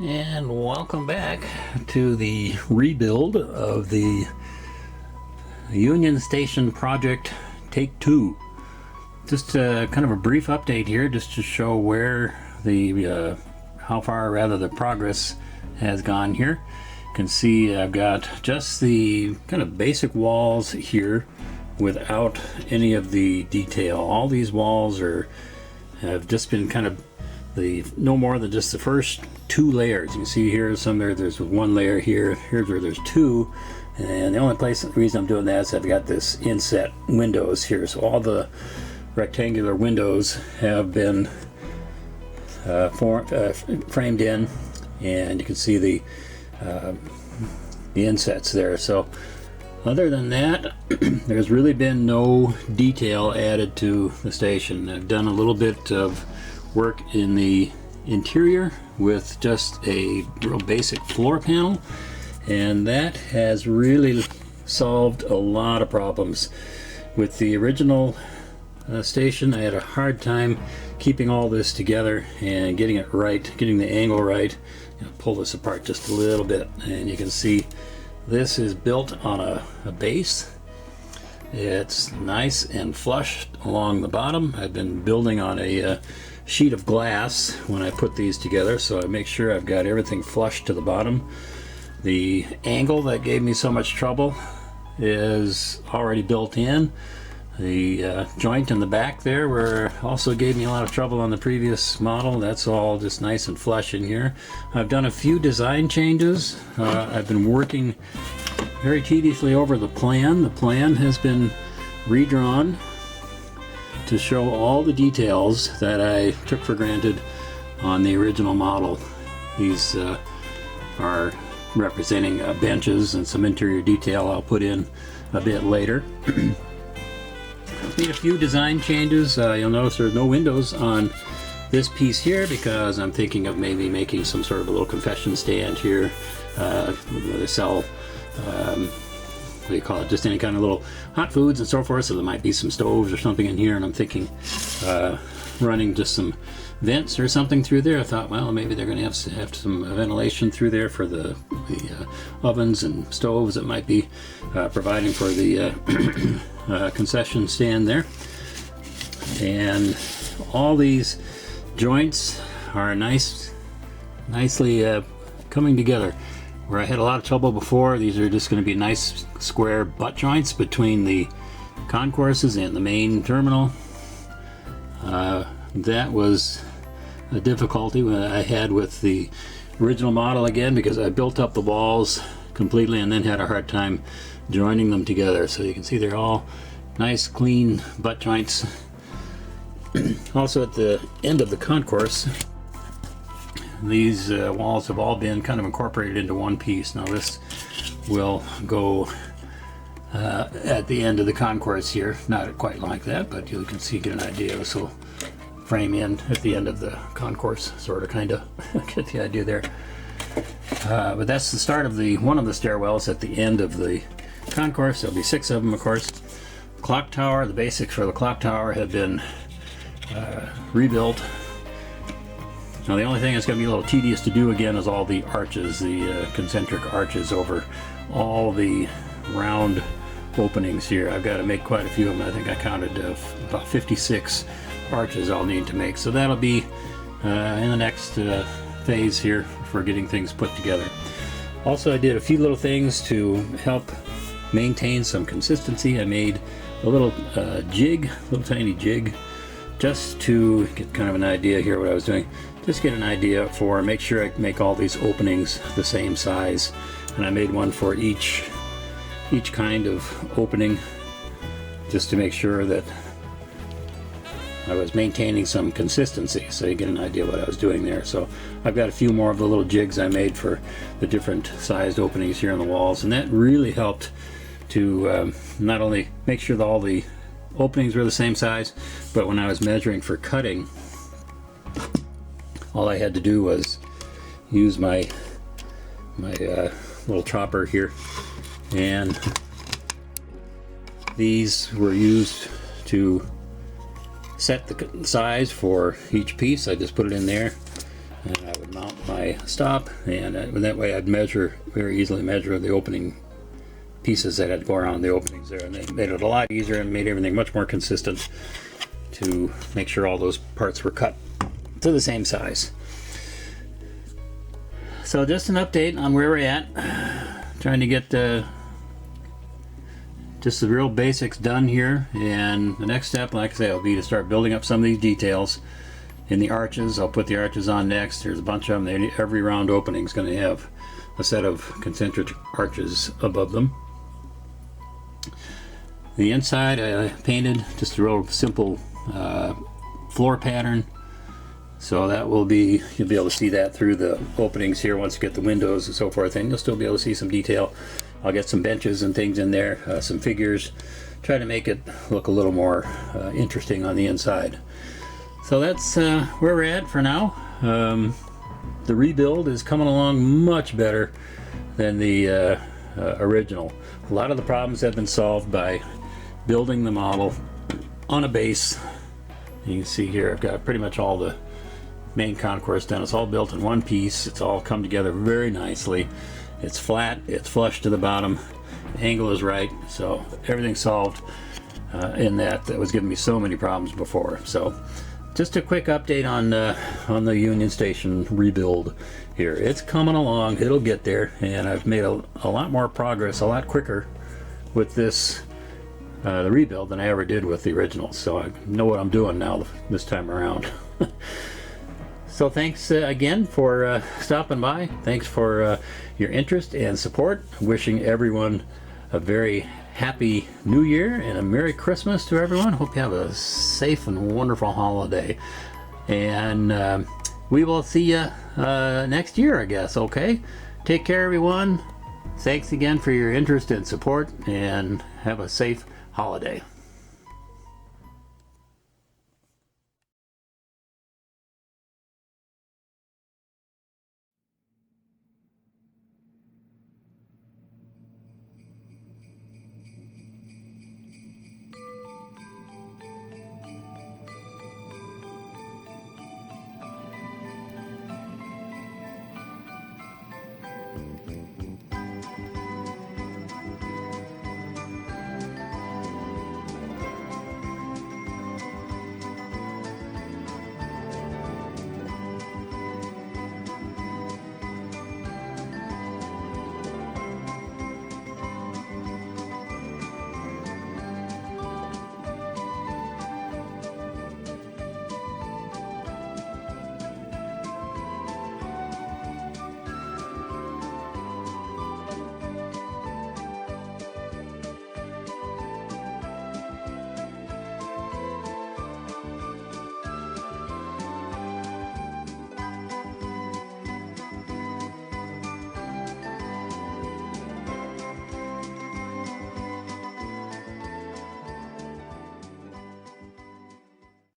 And welcome back to the rebuild of the Union Station project take 2. Just kind of a brief update here just to show where the how far rather the progress has gone here. You can see I've got just the kind of basic walls here without any of the detail. All these walls have just been kind of no more than just the first 2 layers. You can see here there's 1 layer here, here's where there's 2, and the only reason I'm doing that is I've got this inset windows here, so all the rectangular windows have been framed in, and you can see the insets there. So other than that, there's really been no detail added to the station. I've done a little bit of work in the interior with just a real basic floor panel, and that has really solved a lot of problems. With the original station, I had a hard time keeping all this together and getting it right, getting the angle right. Pull this apart just a little bit, and you can see this is built on a base. It's nice and flush along the bottom. I've been building on a sheet of glass when I put these together, so I make sure I've got everything flush to the bottom. The angle that gave me so much trouble is already built in. The joint in the back there where also gave me a lot of trouble on the previous model, that's all just nice and flush in here. I've done a few design changes. I've been working very tediously over the plan. The plan has been redrawn to show all the details that I took for granted on the original model. These are representing benches and some interior detail I'll put in a bit later. Made a few design changes. You'll notice there's no windows on this piece here because I'm thinking of maybe making some sort of a little confession stand here where they sell what do you call it, just any kind of little hot foods and so forth, so there might be some stoves or something in here, and I'm thinking running just some vents or something through there. I thought, well, maybe they're going to have some ventilation through there for the ovens and stoves that might be providing for the concession stand there. And all these joints are nicely coming together. Where I had a lot of trouble before, these are just going to be nice square butt joints between the concourses and the main terminal. That was a difficulty I had with the original model again, because I built up the walls completely and then had a hard time joining them together. So you can see they're all nice clean butt joints. Also at the end of the concourse, these walls have all been kind of incorporated into one piece. Now this will go at the end of the concourse here. Not quite like that, but you can see, get an idea. This will frame in at the end of the concourse, sort of, kind of. Get the idea there. But that's the start of one of the stairwells at the end of the concourse. There'll be 6 of them, of course. Clock tower, the basics for the clock tower have been rebuilt. Now the only thing that's going to be a little tedious to do again is all the arches, the concentric arches over all the round openings here. I've got to make quite a few of them. I think I counted about 56 arches I'll need to make. So that'll be in the next phase here for getting things put together. Also, I did a few little things to help maintain some consistency. I made a little tiny jig, just to get kind of an idea here what I was doing. Just get an idea make sure I make all these openings the same size, and I made one for each kind of opening, just to make sure that I was maintaining some consistency, so you get an idea what I was doing there. So I've got a few more of the little jigs I made for the different sized openings here on the walls, and that really helped to not only make sure that all the openings were the same size, but when I was measuring for cutting, all I had to do was use my little chopper here, and these were used to set the size for each piece. I just put it in there, and I would mount my stop, and that way I'd very easily measure the opening pieces that had go around the openings there, and they made it a lot easier and made everything much more consistent to make sure all those parts were cut to the same size. So just an update on where we're at, trying to get just the real basics done here, and the next step, like I say, will be to start building up some of these details in the arches. I'll put the arches on next. There's a bunch of them. Every round opening is going to have a set of concentric arches above them. The inside I painted just a real simple floor pattern, so that will be, you'll be able to see that through the openings here once you get the windows and so forth, and you'll still be able to see some detail. I'll get some benches and things in there, some figures, try to make it look a little more interesting on the inside. So that's where we're at for now. The rebuild is coming along much better than the original. A lot of the problems have been solved by building the model on a base. You can see here I've got pretty much all the main concourse done. It's all built in one piece. It's all come together very nicely. It's flat, it's flush to the bottom, the angle is right, so everything's solved in that was giving me so many problems before. So just a quick update on the Union Station rebuild here. It's coming along, it'll get there, and I've made a lot more progress, a lot quicker with this the rebuild than I ever did with the original. So I know what I'm doing now this time around. So thanks again for stopping by. Thanks for your interest and support. Wishing everyone a very happy New Year and a Merry Christmas to everyone. Hope you have a safe and wonderful holiday. And we will see you next year, I guess, okay? Take care, everyone. Thanks again for your interest and support, and have a safe holiday.